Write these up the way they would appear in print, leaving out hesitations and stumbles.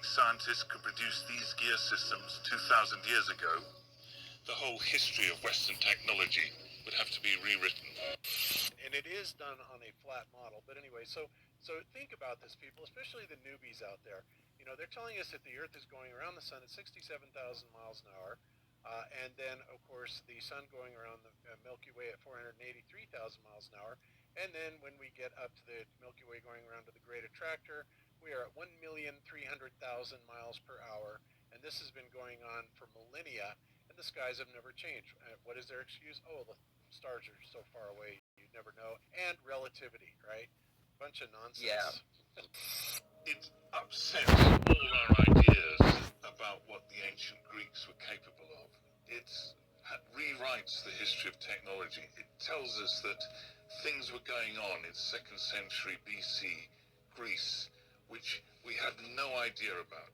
scientists could produce these gear systems 2,000 years ago, the whole history of Western technology would have to be rewritten. And it is done on a flat model. But anyway, so think about this, people, especially the newbies out there. You know, they're telling us that the Earth is going around the sun at 67,000 miles an hour. And then, of course, the sun going around the Milky Way at 483,000 miles an hour. And then when we get up to the Milky Way going around to the Great Attractor, we are at 1,300,000 miles per hour. And this has been going on for millennia, and the skies have never changed. What is their excuse? Oh, the stars are so far away, you'd never know. And relativity, right? Bunch of nonsense. Yeah. It upsets all our ideas about what the ancient Greeks were capable of. It rewrites the history of technology. It tells us that things were going on in 2nd century BC Greece, which we have no idea about.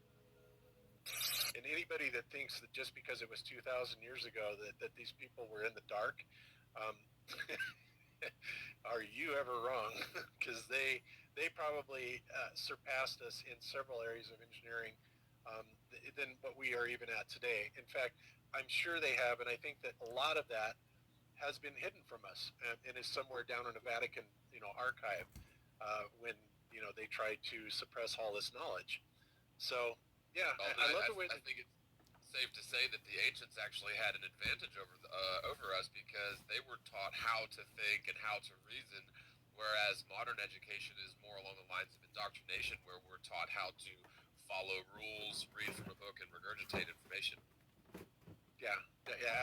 And anybody that thinks that just because it was 2,000 years ago that these people were in the dark, are you ever wrong? Because they probably surpassed us in several areas of engineering than what we are even at today. In fact, I'm sure they have, and I think that a lot of that has been hidden from us and is somewhere down in a Vatican, archive when they tried to suppress all this knowledge. So yeah, I love the way. I think it's safe to say that the ancients actually had an advantage over us because they were taught how to think and how to reason, whereas modern education is more along the lines of indoctrination, where we're taught how to follow rules, read from a book, and regurgitate information. Yeah,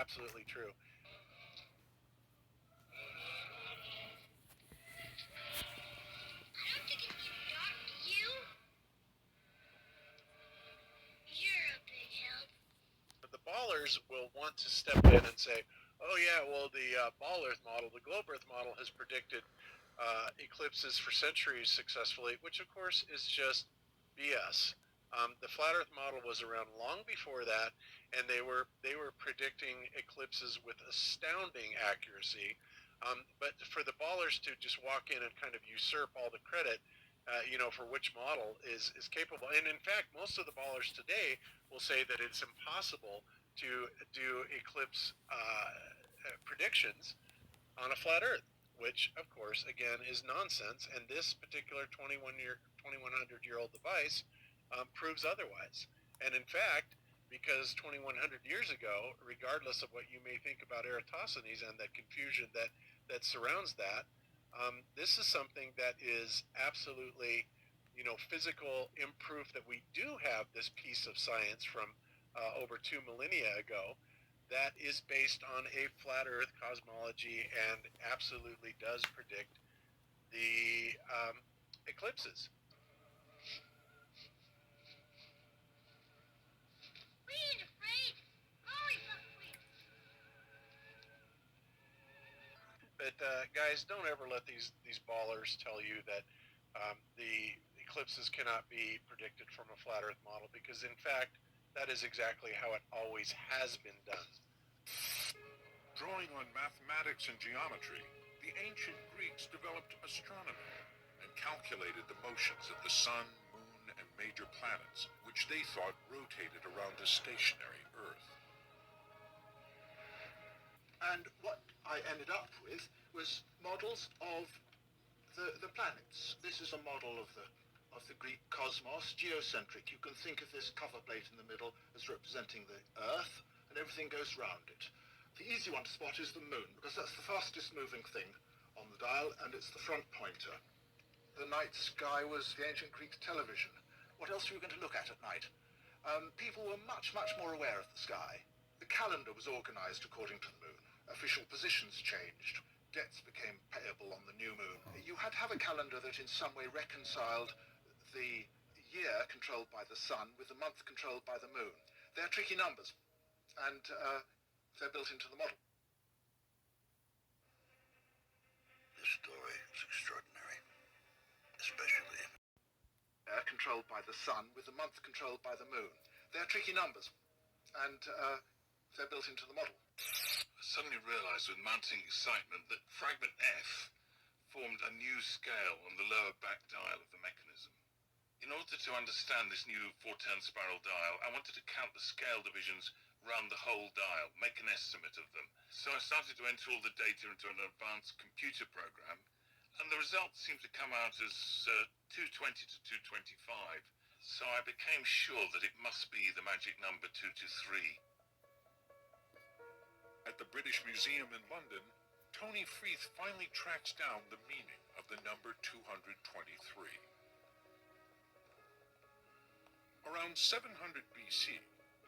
absolutely true. The ballers will want to step in and say, oh yeah, well the ball Earth model, the globe Earth model has predicted eclipses for centuries successfully, which of course is just BS. The flat Earth model was around long before that, and they were predicting eclipses with astounding accuracy. But for the ballers to just walk in and kind of usurp all the credit, for which model is capable. And in fact, most of the ballers today will say that it's impossible to do eclipse predictions on a flat Earth, which, of course, again, is nonsense. And this particular 2,100-year-old device proves otherwise. And in fact, because 2,100 years ago, regardless of what you may think about Eratosthenes and that confusion that surrounds that, this is something that is absolutely, physical proof that we do have this piece of science from over 2 millennia ago that is based on a flat Earth cosmology and absolutely does predict the eclipses. We ain't afraid. But guys, don't ever let these ballers tell you that the eclipses cannot be predicted from a flat Earth model, because in fact, that is exactly how it always has been done. Drawing on mathematics and geometry, the ancient Greeks developed astronomy and calculated the motions of the sun, moon, and major planets, which they thought rotated around a stationary Earth. And what I ended up with was models of the planets. This is a model of the Greek cosmos, geocentric. You can think of this cover plate in the middle as representing the Earth, and everything goes round it. The easy one to spot is the moon, because that's the fastest moving thing on the dial, and it's the front pointer. The night sky was the ancient Greek television. What else were you going to look at night? People were much, much more aware of the sky. The calendar was organized according to the moon. Official positions changed. Debts became payable on the new moon. You had to have a calendar that in some way reconciled the year controlled by the sun with the month controlled by the moon. They're tricky numbers, and they're built into the model. This story is extraordinary, especially controlled by the sun with the month controlled by the moon. They're tricky numbers, and they're built into the model. I suddenly realized with mounting excitement that fragment F formed a new scale on the lower back dial of the mechanism. In order to understand this new 4-turn spiral dial, I wanted to count the scale divisions round the whole dial, make an estimate of them. So I started to enter all the data into an advanced computer program, and the results seemed to come out as 220 to 225. So I became sure that it must be the magic number 223. At the British Museum in London, Tony Freeth finally tracks down the meaning of the number 223. Around 700 BC,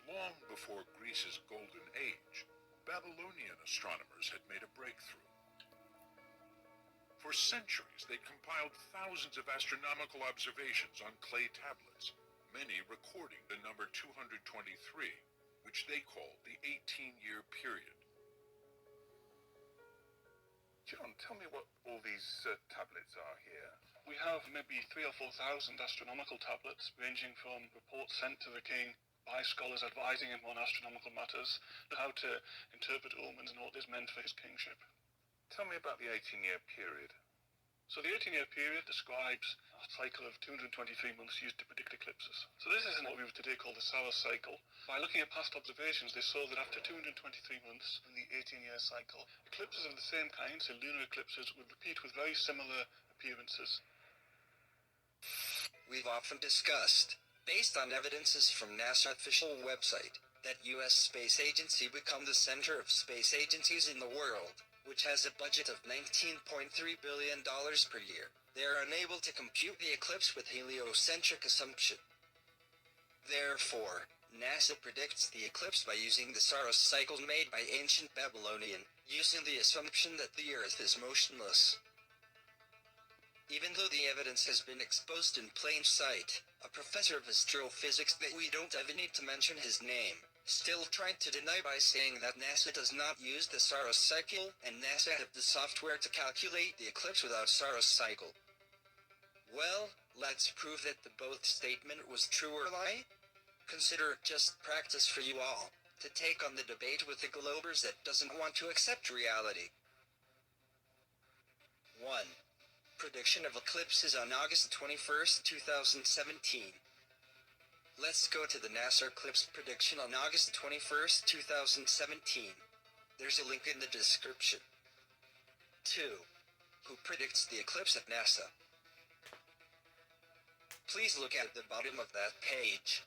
long before Greece's Golden Age, Babylonian astronomers had made a breakthrough. For centuries, they'd compiled thousands of astronomical observations on clay tablets, many recording the number 223, which they called the 18-year period. John, tell me what all these tablets are here. We have maybe 3,000 or 4,000 astronomical tablets, ranging from reports sent to the king by scholars advising him on astronomical matters, how to interpret omens and what this meant for his kingship. Tell me about the 18-year period. So the 18-year period describes a cycle of 223 months used to predict eclipses. So this isn't what we would today call the Saros cycle. By looking at past observations, they saw that after 223 months in the 18-year cycle, eclipses of the same kind, so lunar eclipses, would repeat with very similar appearances. We've often discussed, based on evidences from NASA's official website, that U.S. Space Agency become the center of space agencies in the world, which has a budget of $19.3 billion per year. They are unable to compute the eclipse with heliocentric assumption. Therefore, NASA predicts the eclipse by using the Saros cycle made by ancient Babylonian, using the assumption that the Earth is motionless. Even though the evidence has been exposed in plain sight, a professor of astrophysics that we don't even need to mention his name, still tried to deny by saying that NASA does not use the Saros cycle, and NASA have the software to calculate the eclipse without Saros cycle. Well, let's prove that the both statement was true or lie. Consider it just practice for you all, to take on the debate with the globers that doesn't want to accept reality. 1. Prediction of eclipses on August 21st, 2017. Let's go to the NASA eclipse prediction on August 21st, 2017. There's a link in the description. 2. Who predicts the eclipse at NASA? Please look at the bottom of that page.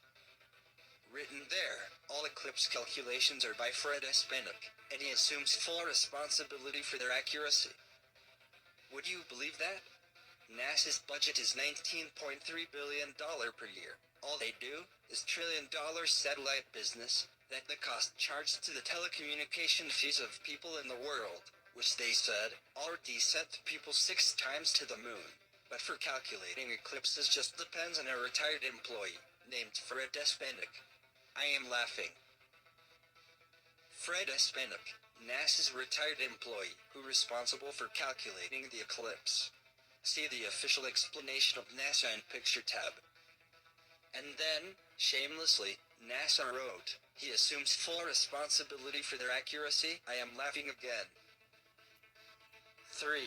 Written there, all eclipse calculations are by Fred S. Pennock, and he assumes full responsibility for their accuracy. Would you believe that? NASA's budget is $19.3 billion per year. All they do is trillion-dollar satellite business that the cost charged to the telecommunication fees of people in the world, which they said already sent people 6 times to the moon. But for calculating eclipses just depends on a retired employee named Fred S. Pennock. I am laughing. Fred S. Pennock, NASA's retired employee who responsible for calculating the eclipse. See the official explanation of NASA in picture tab. And then, shamelessly, NASA wrote, he assumes full responsibility for their accuracy. I am laughing again. 3.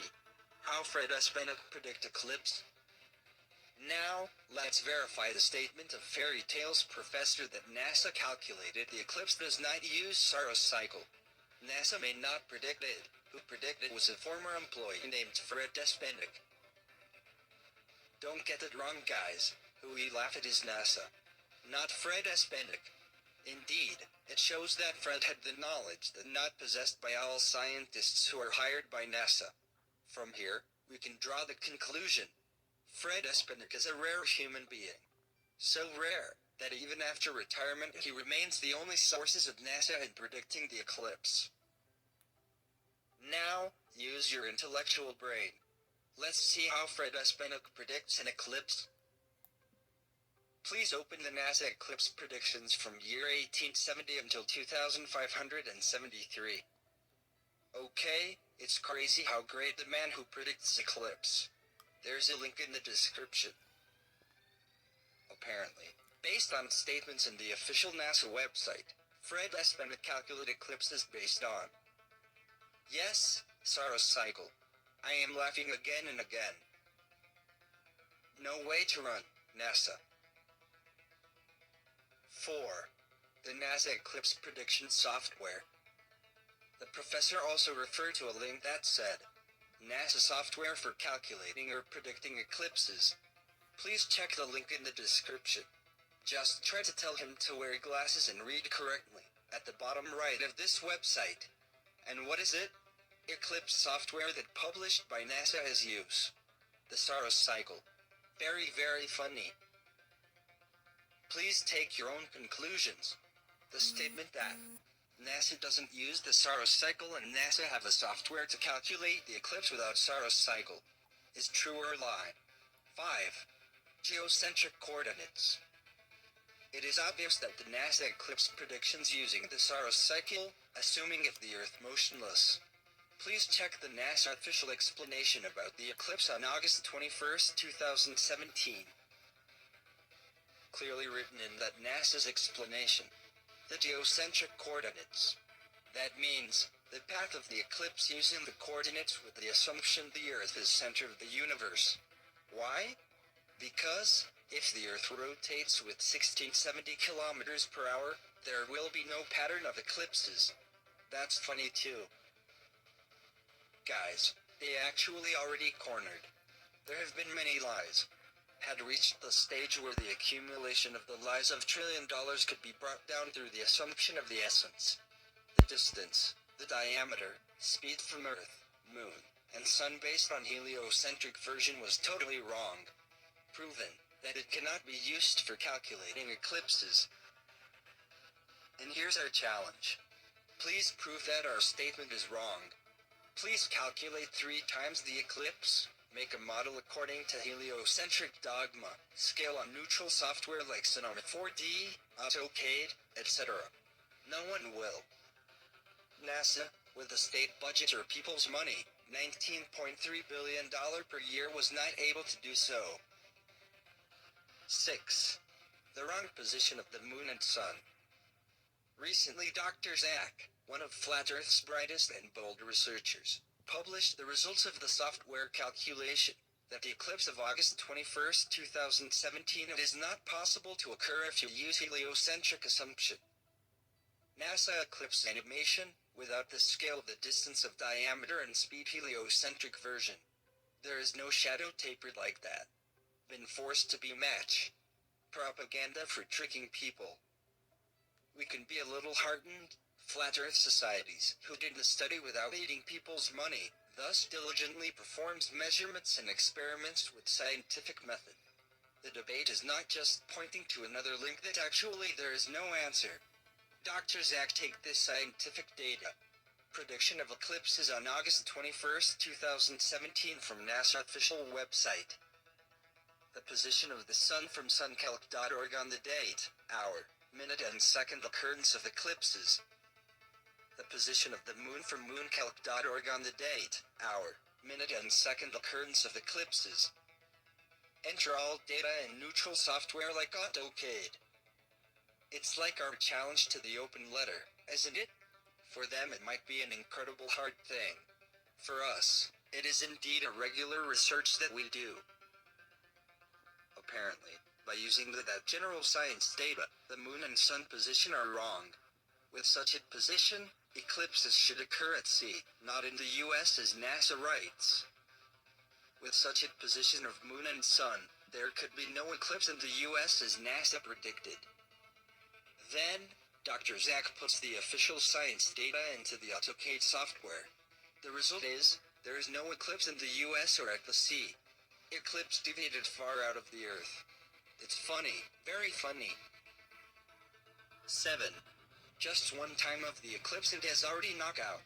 How Fred S. Pennock predict eclipse? Now, let's verify the statement of fairy tales professor that NASA calculated the eclipse does not use Saros cycle. NASA may not predict it. Who predicted was a former employee named Fred S. Pennock. Don't get it wrong, guys. Who we laugh at is NASA, not Fred S. Pennock. Indeed, it shows that Fred had the knowledge that not possessed by all scientists who are hired by NASA. From here, we can draw the conclusion. Fred S. Pennock is a rare human being. So rare, that even after retirement he remains the only sources of NASA in predicting the eclipse. Now, use your intellectual brain. Let's see how Fred S. Pennock predicts an eclipse. Please open the NASA eclipse predictions from year 1870 until 2573. Okay, it's crazy how great the man who predicts eclipse. There's a link in the description. Apparently, based on statements in the official NASA website, Fred S. Pennock calculated eclipses based on yes, Saros cycle. I am laughing again and again. No way to run. NASA. 4. The NASA eclipse prediction software. The professor also referred to a link that said, NASA software for calculating or predicting eclipses. Please check the link in the description. Just try to tell him to wear glasses and read correctly, at the bottom right of this website. And what is it? Eclipse software that published by NASA has use. The Saros cycle. Very, very funny. Please take your own conclusions. The statement that NASA doesn't use the Saros cycle and NASA have a software to calculate the eclipse without Saros cycle is true or lie. 5. Geocentric coordinates. It is obvious that the NASA eclipse predictions using the Saros cycle, assuming if the Earth motionless. Please check the NASA official explanation about the eclipse on August 21st, 2017. Clearly written in that NASA's explanation. The geocentric coordinates. That means, the path of the eclipse using the coordinates with the assumption the Earth is center of the universe. Why? Because, if the Earth rotates with 1670 kilometers per hour, there will be no pattern of eclipses. That's funny too. Guys, they actually already cornered. There have been many lies. Had reached the stage where the accumulation of the lies of $1 trillion could be brought down through the assumption of the essence, the distance, the diameter, speed from Earth, Moon, and Sun based on heliocentric version was totally wrong. Proven that it cannot be used for calculating eclipses. And here's our challenge. Please prove that our statement is wrong. Please calculate 3 times the eclipse, make a model according to heliocentric dogma, scale on neutral software like Sonoma 4D, AutoCAD, etc. No one will. NASA, with a state budget or people's money, $19.3 billion per year was not able to do so. 6. The wrong position of the Moon and Sun. Recently Dr. Zach, one of Flat Earth's brightest and bold researchers, published the results of the software calculation that the eclipse of August 21st, 2017 is not possible to occur if you use heliocentric assumption. NASA eclipse animation, without the scale of the distance of diameter and speed heliocentric version. There is no shadow tapered like that. Been forced to be match. Propaganda for tricking people. We can be a little heartened, Flat Earth societies, who did the study without eating people's money, thus diligently performs measurements and experiments with scientific method. The debate is not just pointing to another link that actually there is no answer. Dr. Zach take this scientific data. Prediction of eclipses on August 21st, 2017 from NASA official website. The position of the Sun from suncalc.org on the date, hour, minute and second occurrence of eclipses. The position of the Moon from mooncalc.org on the date, hour, minute and second occurrence of eclipses. Enter all data in neutral software like AutoCAD. It's like our challenge to the open letter, isn't it? For them it might be an incredible hard thing. For us, it is indeed a regular research that we do. Apparently, by using that general science data, the Moon and Sun position are wrong. With such a position, eclipses should occur at sea, not in the US as NASA writes. With such a position of Moon and Sun, there could be no eclipse in the US as NASA predicted. Then, Dr. Zach puts the official science data into the AutoCAD software. The result is, there is no eclipse in the US or at the sea. Eclipse deviated far out of the Earth. It's funny, very funny. 7. Just one time of the eclipse and has already knocked out.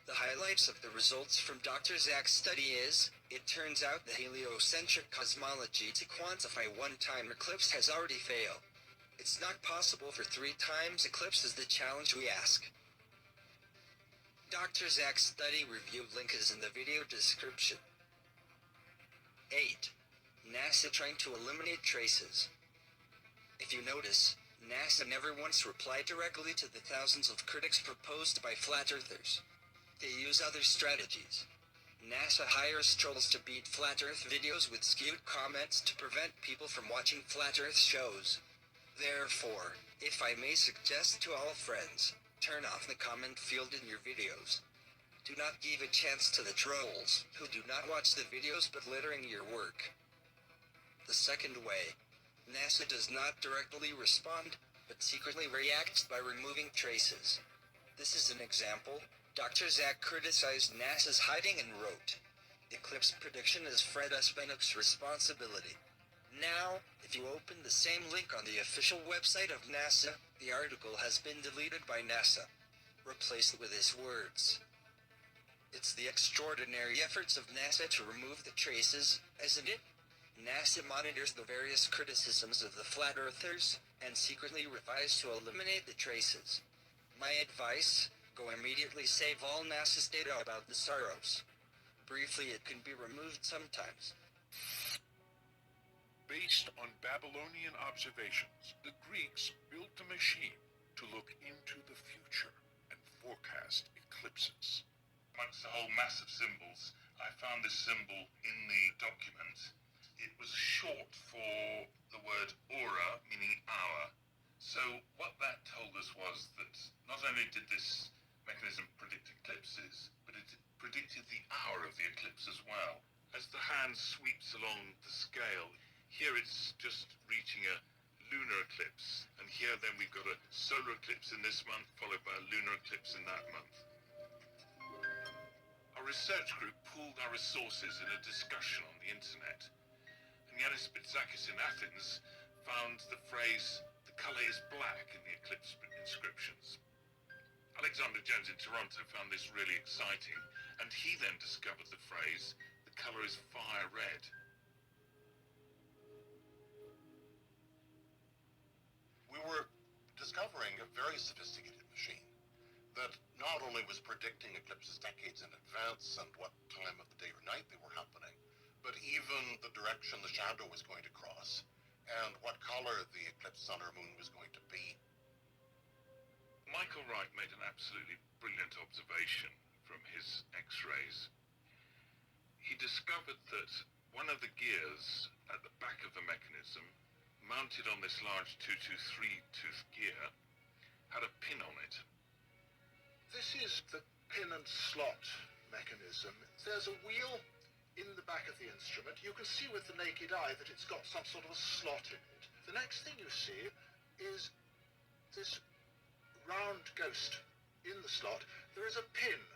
The highlights of the results from Dr. Zach's study is, it turns out the heliocentric cosmology to quantify one-time eclipse has already failed. It's not possible for 3 times eclipse is the challenge we ask. Dr. Zach's study review link is in the video description. 8. NASA trying to eliminate traces. If you notice, NASA never once replied directly to the thousands of critics proposed by flat earthers. They use other strategies. NASA hires trolls to beat Flat Earth videos with skewed comments to prevent people from watching Flat Earth shows. Therefore, if I may suggest to all friends, turn off the comment field in your videos. Do not give a chance to the trolls, who do not watch the videos but littering your work. The second way, NASA does not directly respond, but secretly reacts by removing traces. This is an example. Dr. Zach criticized NASA's hiding and wrote, "Eclipse prediction is Fred S. Bennock's responsibility." Now, if you open the same link on the official website of NASA, the article has been deleted by NASA. Replace it with his words. It's the extraordinary efforts of NASA to remove the traces, isn't it? NASA monitors the various criticisms of the flat earthers and secretly revises to eliminate the traces. My advice, go immediately save all NASA's data about the Saros. Briefly, it can be removed sometimes. Based on Babylonian observations, the Greeks built a machine to look into the future and forecast eclipses. Amongst the whole mass of symbols, I found this symbol in the document. It was short for the word aura, meaning hour. So what that told us was that not only did this mechanism predict eclipses, but it predicted the hour of the eclipse as well. As the hand sweeps along the scale, here it's just reaching a lunar eclipse, and here then we've got a solar eclipse in this month, followed by a lunar eclipse in that month. Our research group pooled our resources in a discussion on the internet, and Yanis Bitsakis in Athens found the phrase, "the colour is black" in the eclipse inscriptions. Alexander Jones in Toronto found this really exciting, and he then discovered the phrase, "the colour is fire red." We were discovering a very sophisticated machine that not only was predicting eclipses decades in advance and what time of the day or night they were happening, but even the direction the shadow was going to cross and what color the eclipse sun or moon was going to be. Michael Wright made an absolutely brilliant observation from his X-rays. He discovered that one of the gears at the back of the mechanism, mounted on this large 223-tooth gear, had a pin on it. This is the pin and slot mechanism. There's a wheel in the back of the instrument. You can see with the naked eye that it's got some sort of a slot in it. The next thing you see is this round ghost in the slot. There is a pin.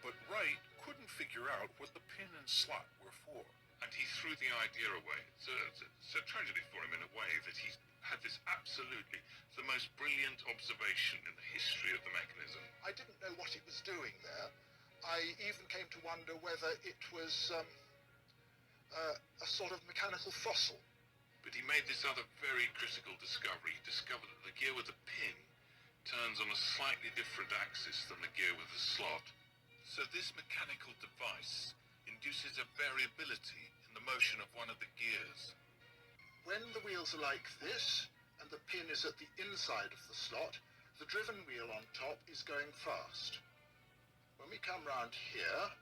But Wright couldn't figure out what the pin and slot were for. And he threw the idea away. It's a tragedy for him in a way that he had this absolutely the most brilliant observation in the history of the mechanism. I didn't know what it was doing there. I even came to wonder whether it was a sort of mechanical fossil. But he made this other very critical discovery. He discovered that the gear with the pin turns on a slightly different axis than the gear with the slot. So this mechanical device induces a variability in the motion of one of the gears. When the wheels are like this, and the pin is at the inside of the slot, the driven wheel on top is going fast. When we come round here,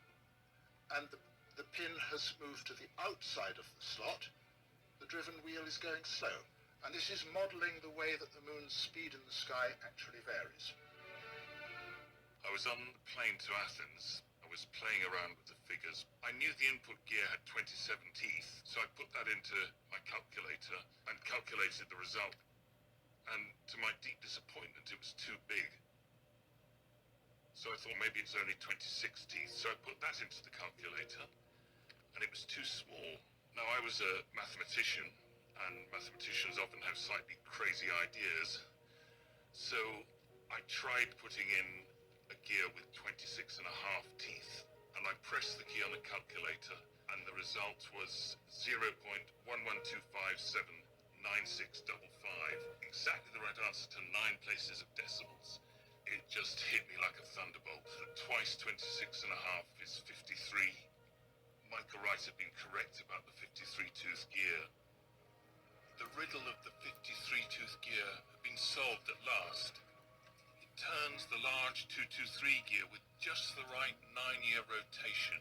and the pin has moved to the outside of the slot, the driven wheel is going slow. And this is modelling the way that the moon's speed in the sky actually varies. I was on the plane to Athens. I was playing around with the figures. I knew the input gear had 27 teeth, so I put that into my calculator and calculated the result. And to my deep disappointment, it was too big. So I thought maybe it's only 26 teeth, so I put that into the calculator, and it was too small. Now, I was a mathematician, and mathematicians often have slightly crazy ideas, so I tried putting in a gear with 26.5 teeth, and I pressed the key on the calculator, and the result was 0.11257965, exactly the right answer to 9 places of decimals. It just hit me like a thunderbolt. Twice 26.5 is 53. Michael Wright had been correct about the 53-tooth gear. The riddle of the 53-tooth gear had been solved at last. It turns the large 223 gear with just the right 9-year rotation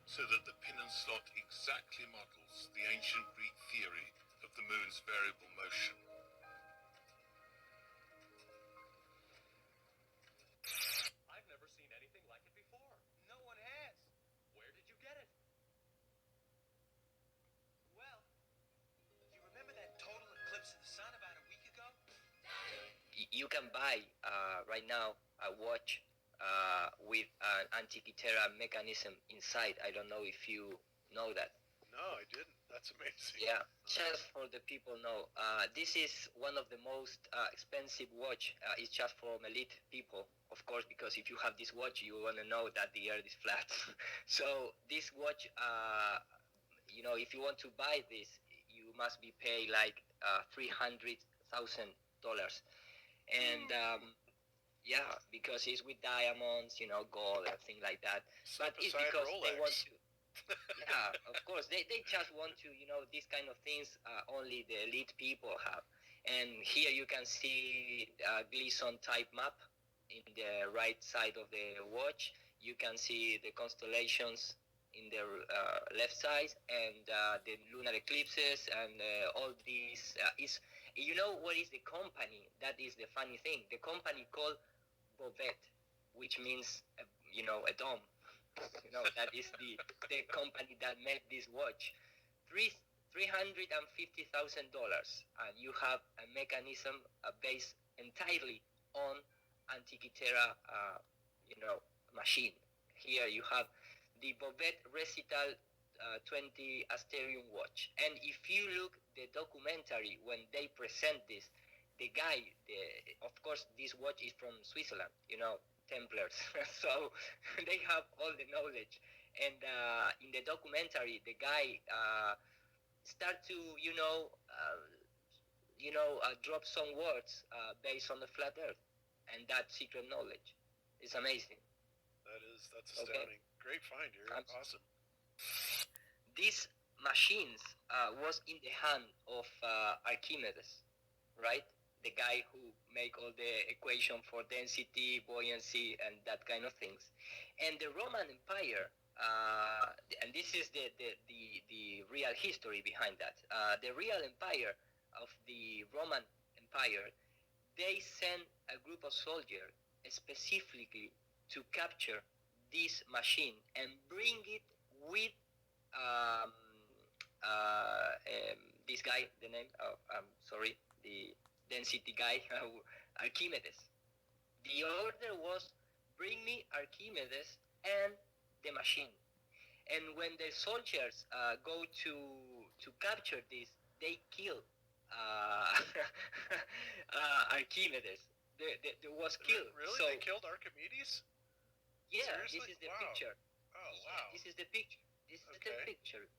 so that the pin and slot exactly models the ancient Greek theory of the moon's variable motion. I've never seen anything like it before. No one has. Where did you get it? Well, you remember that total eclipse of the sun about a week ago? You can buy right now a watch with an Antikythera mechanism inside. I don't know if you know that. No, I didn't. That's amazing. Yeah, just for the people know, this is one of the most expensive watch. It's just for elite people, of course, because if you have this watch, you want to know that the Earth is flat. So this watch, if you want to buy this, you must be paid like $300,000, and yeah, because it's with diamonds, gold and things like that. But it's Beside because they want Rolex. to. Yeah, of course. They just want to, these kind of things only the elite people have. And here you can see Gleason type map in the right side of the watch. You can see the constellations in the left side and the lunar eclipses and all these. What is the company? That is the funny thing. The company called Bovet, which means, a dome. That is the company that made this watch. $350,000, and you have a mechanism based entirely on Antikythera, machine. Here you have the Bovet Recital 20 Asterion watch, and if you look the documentary when they present this, the guy, of course, this watch is from Switzerland, Templars, so they have all the knowledge. And in the documentary, the guy start to, drop some words based on the flat Earth and that secret knowledge. It's amazing. That's astounding. Okay. Great find, Eric. Awesome. These machines was in the hand of Archimedes, right? The guy who make all the equation for density, buoyancy, and that kind of things. And the Roman Empire, and this is the real history behind that. The real empire of the Roman Empire, they sent a group of soldiers specifically to capture this machine and bring it with this guy, the name, the density guy, Archimedes. The order was, bring me Archimedes and the machine. And when the soldiers go to capture this, they kill Archimedes. There was killed. Really? So, they killed Archimedes? Yeah, Seriously? this is the Wow. picture. Oh, wow. This is the picture. This is Okay. the picture.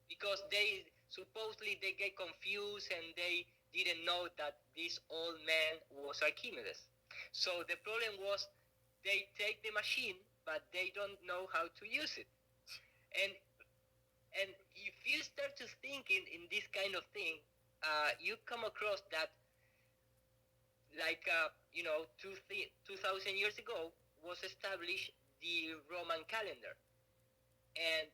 Because they supposedly they get confused and they didn't know that this old man was Archimedes. So the problem was they take the machine, but they don't know how to use it. And if you start to think in this kind of thing, you come across that, like 2,000 years ago was established the Roman calendar. And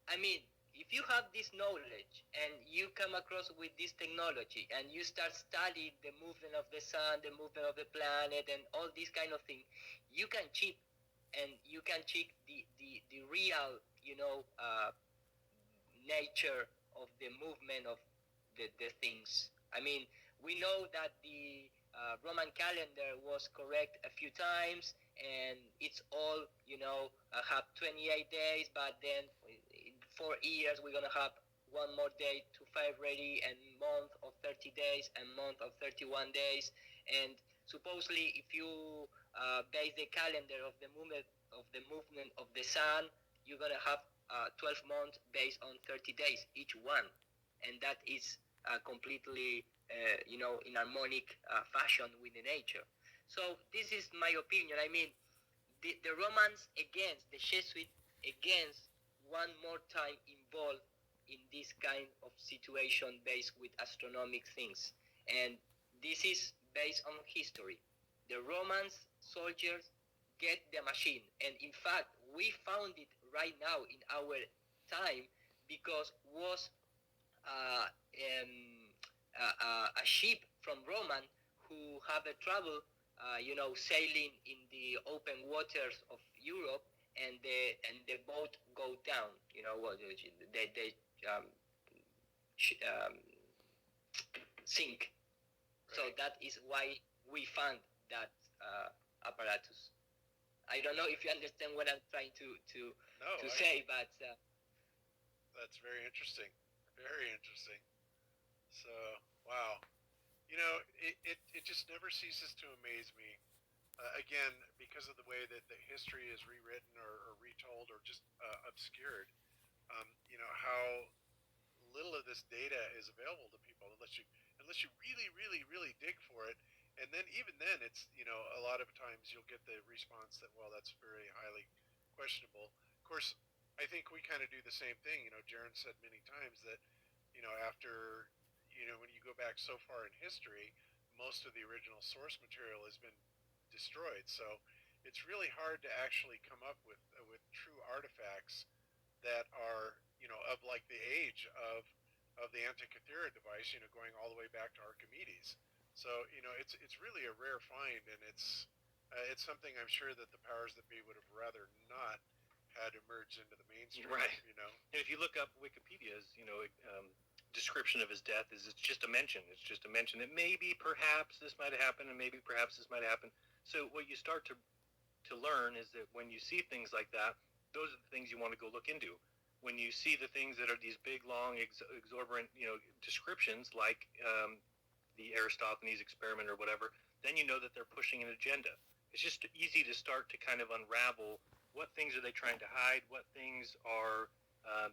I mean, if you have this knowledge and you come across with this technology and you start studying the movement of the sun, the movement of the planet, and all these kind of things, you can check, and you can check the real, nature of the movement of the things. I mean, we know that the Roman calendar was correct a few times, and it's all, have 28 days, but then in 4 years we're going to have one more day to five ready, and month of 30 days, and month of 31 days. And supposedly, if you base the calendar of the movement of the sun, you're going to have 12 months based on 30 days each one, and that is completely in harmonic fashion with the nature. So this is my opinion. I mean, the Romans against the Jesuits against one more time involved in this kind of situation based with astronomic things, and this is based on history. The Romans soldiers get the machine, and in fact we found it right now in our time because was a ship from Roman who have a trouble, sailing in the open waters of Europe, and the boat go down. They um, sink. So Right. that is why we found that apparatus. I don't know if you understand what I'm trying No, to say, but that's very interesting. Very interesting. So, wow. It just never ceases to amaze me. Again, because of the way that the history is rewritten or retold or just obscured. How little of this data is available to people unless you really, really, really dig for it. And then even then, it's a lot of times you'll get the response that, well, that's very highly questionable. Of course, I think we kind of do the same thing. Jaron said many times that after when you go back so far in history, most of the original source material has been destroyed. So it's really hard to actually come up with true artifacts that are of like the age of the Antikythera device, going all the way back to Archimedes. So it's really a rare find, and it's something I'm sure that the powers that be would have rather not had emerged into the mainstream. Right. And if you look up Wikipedia's, description of his death, it's just a mention. It's just a mention that maybe, perhaps this might have happened, and maybe, perhaps this might have happened. So what you start to learn is that when you see things like that, those are the things you want to go look into. When you see the things that are these big, long, exorbitant, descriptions like the Aristophanes experiment or whatever, then you know that they're pushing an agenda. It's just easy to start to kind of unravel what things are they trying to hide, what things are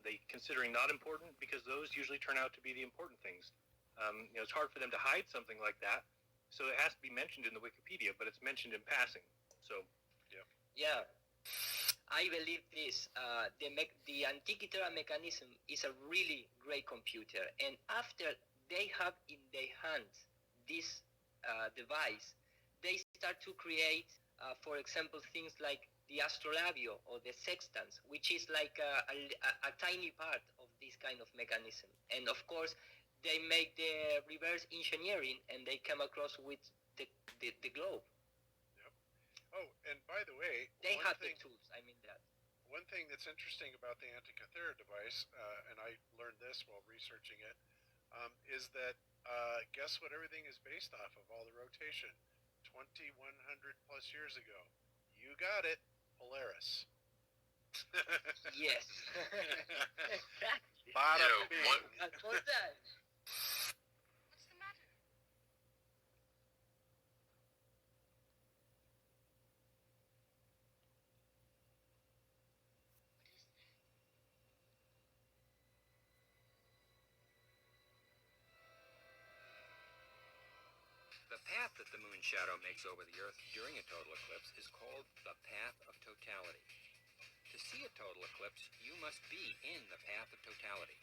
they considering not important, because those usually turn out to be the important things. It's hard for them to hide something like that, so it has to be mentioned in the Wikipedia, but it's mentioned in passing. So, yeah. I believe this. The Antikythera mechanism is a really great computer, and after they have in their hands this device, they start to create, for example, things like the astrolabio or the sextants, which is like a tiny part of this kind of mechanism. And of course, they make the reverse engineering, and they come across with the globe. Oh, and by the way, they have the tools. I mean that. One thing that's interesting about the Antikythera device, and I learned this while researching it, is that guess what everything is based off of, all the rotation? 2,100 plus years ago. You got it, Polaris. Yes. Bada bing. What's that? What's the matter? The path that the moon's shadow makes over the Earth during a total eclipse is called the path of totality. To see a total eclipse, you must be in the path of totality.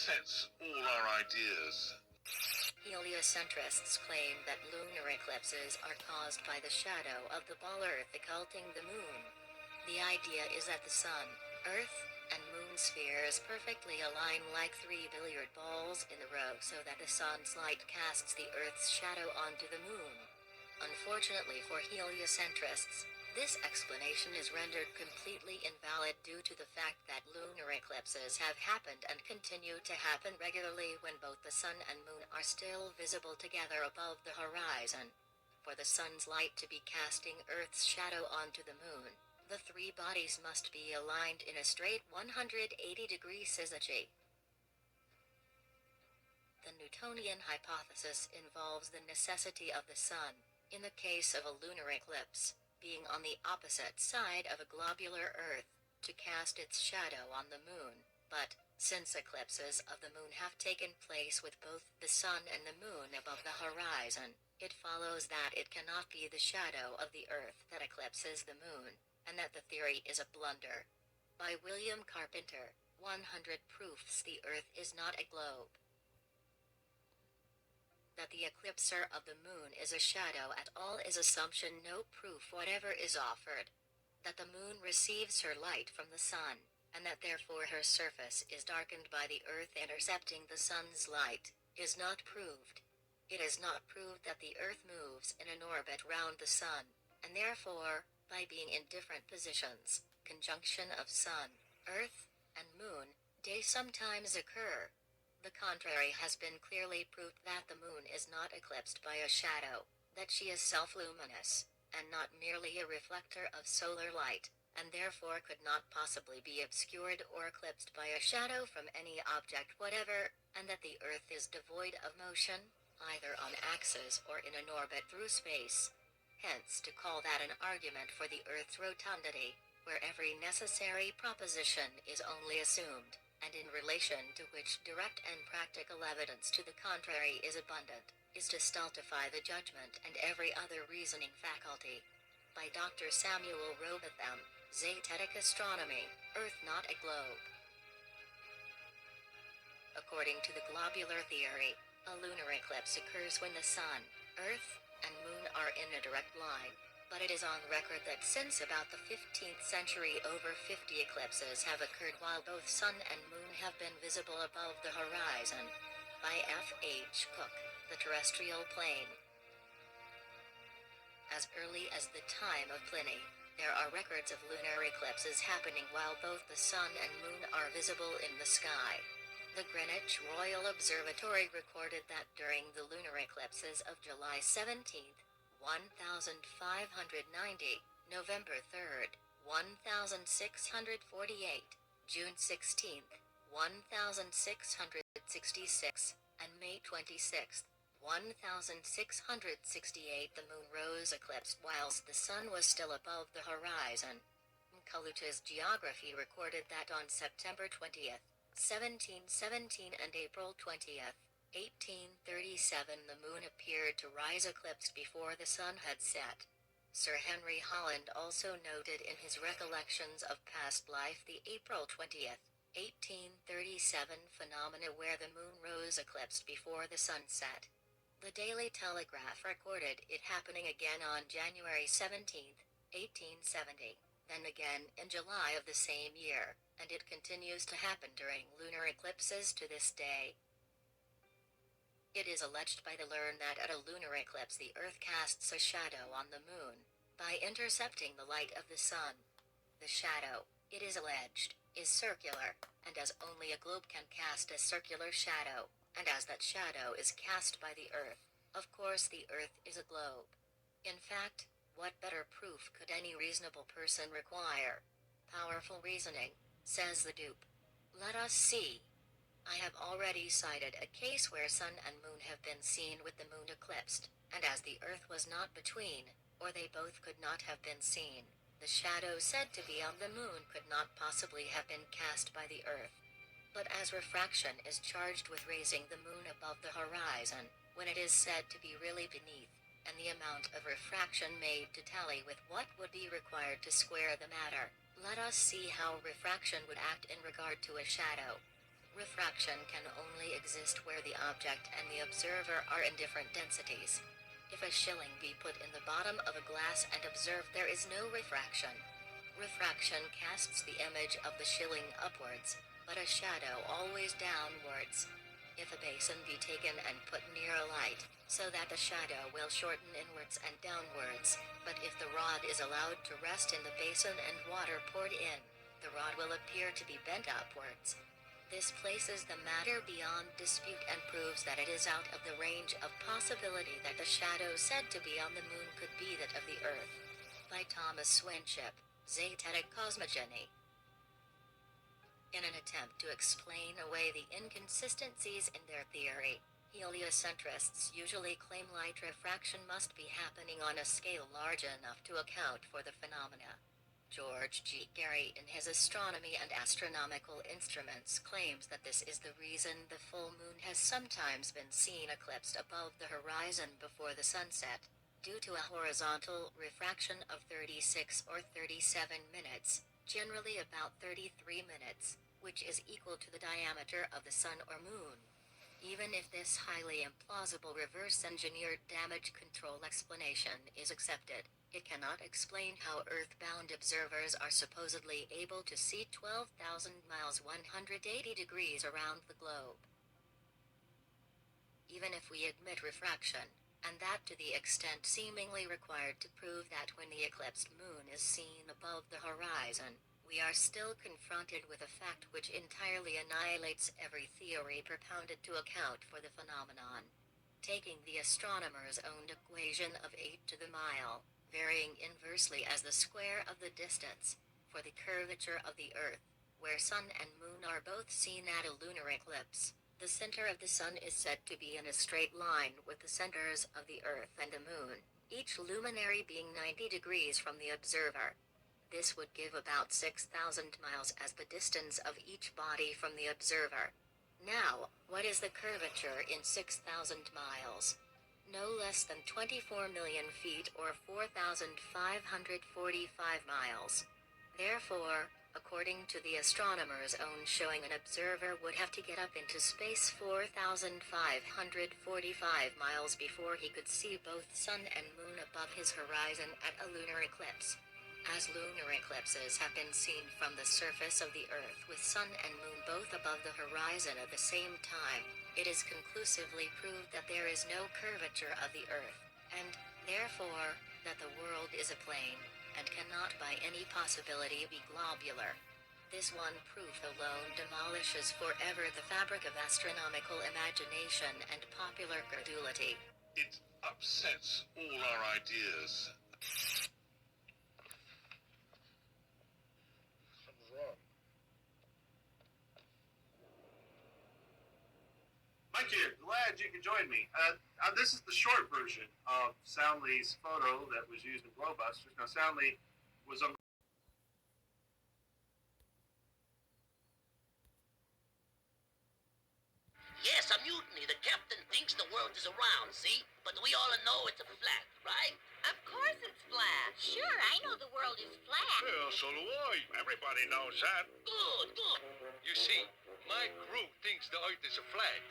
upsets all our ideas. Heliocentrists claim that lunar eclipses are caused by the shadow of the ball Earth occulting the moon. The idea is that the sun, Earth, and moon spheres perfectly align like three billiard balls in a row so that the sun's light casts the Earth's shadow onto the moon. Unfortunately for heliocentrists, this explanation is rendered completely invalid due to the fact that lunar eclipses have happened and continue to happen regularly when both the sun and moon are still visible together above the horizon. For the sun's light to be casting Earth's shadow onto the moon, the three bodies must be aligned in a straight 180-degree syzygy. The Newtonian hypothesis involves the necessity of the sun, in the case of a lunar eclipse, being on the opposite side of a globular Earth, to cast its shadow on the moon. But, since eclipses of the moon have taken place with both the sun and the moon above the horizon, it follows that it cannot be the shadow of the Earth that eclipses the moon, and that the theory is a blunder. By William Carpenter, 100 Proofs the Earth is not a Globe. That the eclipser of the moon is a shadow at all is assumption, no proof whatever is offered. That the moon receives her light from the sun, and that therefore her surface is darkened by the Earth intercepting the sun's light, is not proved. It is not proved that the Earth moves in an orbit round the sun, and therefore, by being in different positions, conjunction of sun, Earth, and moon, day sometimes occur. The contrary has been clearly proved, that the moon is not eclipsed by a shadow, that she is self-luminous, and not merely a reflector of solar light, and therefore could not possibly be obscured or eclipsed by a shadow from any object whatever, and that the Earth is devoid of motion, either on axis or in an orbit through space. Hence, to call that an argument for the Earth's rotundity, where every necessary proposition is only assumed, and in relation to which direct and practical evidence to the contrary is abundant, is to stultify the judgment and every other reasoning faculty. By Dr. Samuel Robotham, Zetetic Astronomy, Earth Not a Globe. According to the globular theory, a lunar eclipse occurs when the sun, Earth, and moon are in a direct line. But it is on record that since about the 15th century over 50 eclipses have occurred while both sun and moon have been visible above the horizon. By F. H. Cook, The Terrestrial Plane. As early as the time of Pliny, there are records of lunar eclipses happening while both the sun and moon are visible in the sky. The Greenwich Royal Observatory recorded that during the lunar eclipses of July 17th, 1590, November 3rd, 1648, June 16th, 1666, and May 26th, 1668, the moon rose eclipsed whilst the sun was still above the horizon. Kaluta's Geography recorded that on September 20th, 1717 and April 20th, 1837, the moon appeared to rise eclipsed before the sun had set. Sir Henry Holland also noted in his Recollections of Past Life the April 20th, 1837 phenomena where the moon rose eclipsed before the sun set. The Daily Telegraph recorded it happening again on January 17th, 1870, then again in July of the same year, and it continues to happen during lunar eclipses to this day. It is alleged by the learned that at a lunar eclipse the Earth casts a shadow on the moon, by intercepting the light of the sun. The shadow, it is alleged, is circular, and as only a globe can cast a circular shadow, and as that shadow is cast by the Earth, of course the Earth is a globe. In fact, what better proof could any reasonable person require? Powerful reasoning, says the dupe. Let us see. I have already cited a case where sun and moon have been seen with the moon eclipsed, and as the Earth was not between, or they both could not have been seen, the shadow said to be on the moon could not possibly have been cast by the Earth. But as refraction is charged with raising the moon above the horizon, when it is said to be really beneath, and the amount of refraction made to tally with what would be required to square the matter, let us see how refraction would act in regard to a shadow. Refraction can only exist where the object and the observer are in different densities. If a shilling be put in the bottom of a glass and observed, there is no refraction. Refraction casts the image of the shilling upwards, but a shadow always downwards. If a basin be taken and put near a light, so that the shadow will shorten inwards and downwards, but if the rod is allowed to rest in the basin and water poured in, the rod will appear to be bent upwards. This places the matter beyond dispute and proves that it is out of the range of possibility that the shadow said to be on the moon could be that of the Earth. By Thomas Winship, Zetetic Cosmogony. In an attempt to explain away the inconsistencies in their theory, heliocentrists usually claim light refraction must be happening on a scale large enough to account for the phenomena. George G. Gary in his Astronomy and Astronomical Instruments claims that this is the reason the full moon has sometimes been seen eclipsed above the horizon before the sunset, due to a horizontal refraction of 36 or 37 minutes, generally about 33 minutes, which is equal to the diameter of the sun or moon. Even if this highly implausible reverse-engineered damage control explanation is accepted, it cannot explain how Earth-bound observers are supposedly able to see 12,000 miles 180 degrees around the globe. Even if we admit refraction, and that to the extent seemingly required to prove that when the eclipsed moon is seen above the horizon, we are still confronted with a fact which entirely annihilates every theory propounded to account for the phenomenon. Taking the astronomer's own equation of 8 to the mile, varying inversely as the square of the distance, for the curvature of the Earth, where sun and moon are both seen at a lunar eclipse, the center of the sun is said to be in a straight line with the centers of the Earth and the moon, each luminary being 90 degrees from the observer. This would give about 6,000 miles as the distance of each body from the observer. Now, what is the curvature in 6,000 miles? No less than 24 million feet or 4,545 miles. Therefore, according to the astronomer's own showing, an observer would have to get up into space 4,545 miles before he could see both sun and moon above his horizon at a lunar eclipse. As lunar eclipses have been seen from the surface of the Earth with sun and moon both above the horizon at the same time, it is conclusively proved that there is no curvature of the Earth, and, therefore, that the world is a plane, and cannot by any possibility be globular. This one proof alone demolishes forever the fabric of astronomical imagination and popular credulity. It upsets all our ideas. Something's wrong. Mike here, glad you could join me. This is the short version of Soundly's photo that was used in Glowbusters. Now, Soundly was on. Yes, a mutiny. The captain thinks the world is around, see? But we all know it's a flat, right? Of course it's flat. Sure, I know the world is flat. Well, so do I. Everybody knows that. Good, good. You see, my crew thinks the Earth is a flat,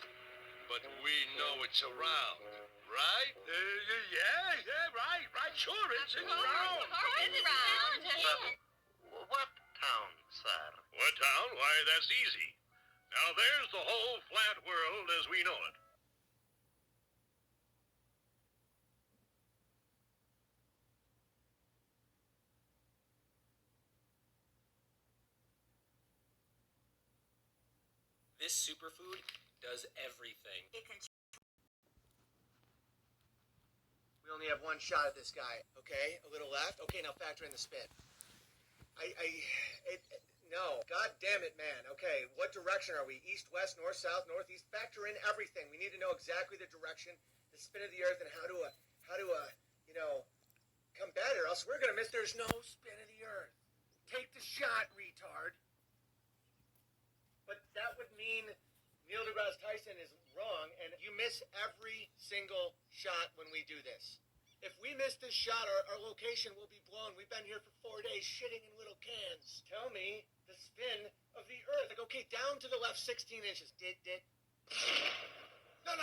but we know it's around, right? Yeah, right. Sure, it's round. Of course it's round. What town, sir? What town? Why, that's easy. Now, there's the whole flat world as we know it. This superfood does everything. We only have one shot at this guy, okay? A little left. Okay, now factor in the spin. No. God damn it, man. Okay, what direction are we? East, west, north, south, northeast? Factor in everything. We need to know exactly the direction, the spin of the Earth, and how to combat it, or else we're gonna miss. There's no spin of the Earth. Take the shot, retard. But that would mean Neil deGrasse Tyson is wrong, and you miss every single shot when we do this. If we miss this shot, our location will be blown. We've been here for 4 days shitting in little cans. Tell me the spin of the Earth. Like, okay, down to the left 16 inches. No.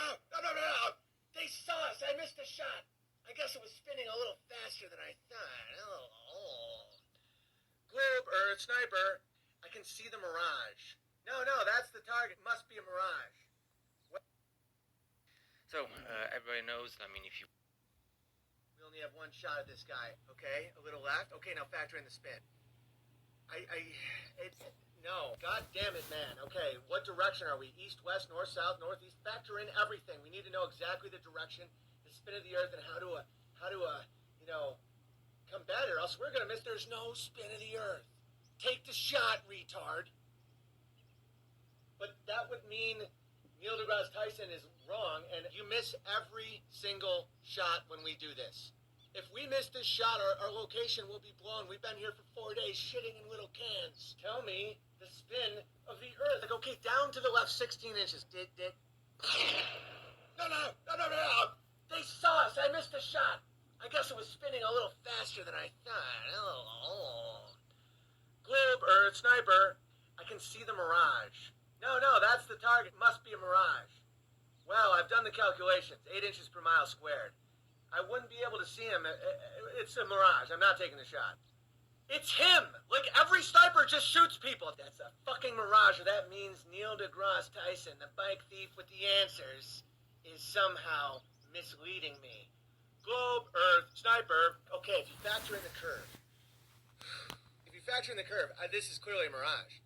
They saw us. I missed the shot. I guess it was spinning a little faster than I thought. Oh. Globe, Earth, sniper. I can see the mirage. No, that's the target. Must be a mirage. So, everybody knows, I mean, if you... We only have one shot at this guy, okay? A little left. Okay, now factor in the spin. No. God damn it, man. Okay, what direction are we? East, west, north, south, northeast? Factor in everything. We need to know exactly the direction, the spin of the Earth, and how to combat it, or else we're gonna miss. There's no spin of the Earth. Take the shot, retard. But that would mean Neil deGrasse Tyson is wrong, and you miss every single shot when we do this. If we miss this shot, our location will be blown. We've been here for 4 days shitting in little cans. Tell me the spin of the Earth. Like, okay, down to the left 16 inches. No. They saw us. I missed the shot. I guess it was spinning a little faster than I thought. Oh. Globe, Earth, sniper. I can see the mirage. No, that's the target. Must be a mirage. Well, I've done the calculations. 8 inches per mile squared. I wouldn't be able to see him. It's a mirage. I'm not taking the shot. It's him! Like, every sniper just shoots people. That's a fucking mirage, or that means Neil deGrasse Tyson, the bike thief with the answers, is somehow misleading me. Globe, Earth, sniper. Okay, if you factor in the curve. This is clearly a mirage.